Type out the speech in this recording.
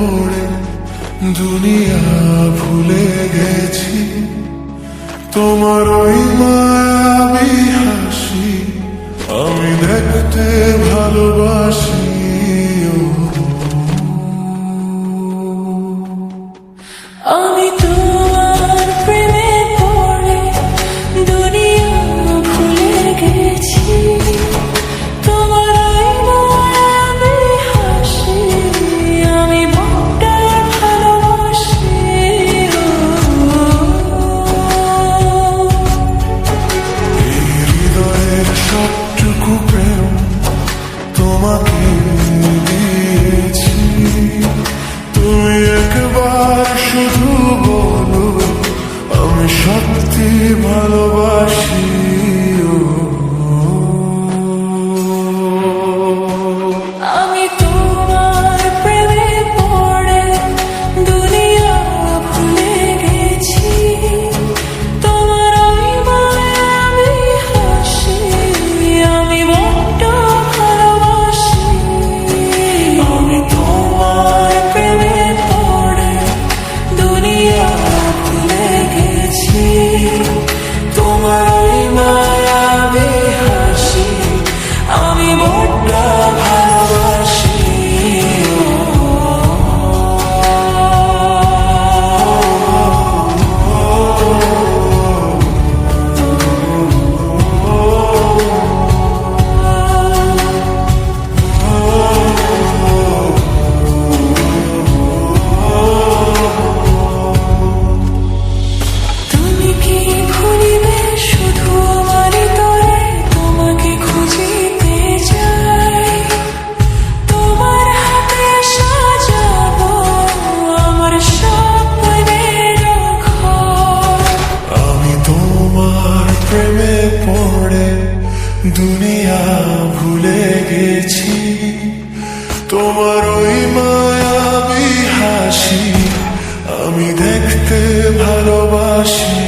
পড়ে দুনিয়া ভুলে গেছি। তোমার ওই মায়াবী হাসি আমি দেখতে ভালোবাসি। আমি তোমার প্রেমে পড়ে দুনিয়া ভুলে গেছি। তোমার ওই মায়াবী হাসি আমি বড্ড ভালোবাসি। এই হৃদয়ের সবটুকু প্রেম তোমাকে দিয়েছি। তুমি একবার শুধু বলো আমি সত্যি ভালোবাসি। আমি তোমার প্রেমে পড়ে দুনিয়া ভুলে গেছি। তোমার ওই মায়াবী হাসি আমি বড্ড ভালোবাসি। আমি তোমার প্রেমে পড়ে দুনিয়া ভুলে গেছি। তোমার ওই মায়াবী হাসি আমি বড্ড ভালোবাসি। তুমি কি ভুলিবে শুধু আমারই তরে তোমাকে খুঁজিতে যাই। তোমার হাতে সাজাবো আমার স্বপ্নের ঘর। আমি তোমার প্রেমে পড়ে দুনিয়া ভুলে গেছি। তোমার ওই মায়াবী হাসি আমি দেখতে ভালোবাসি।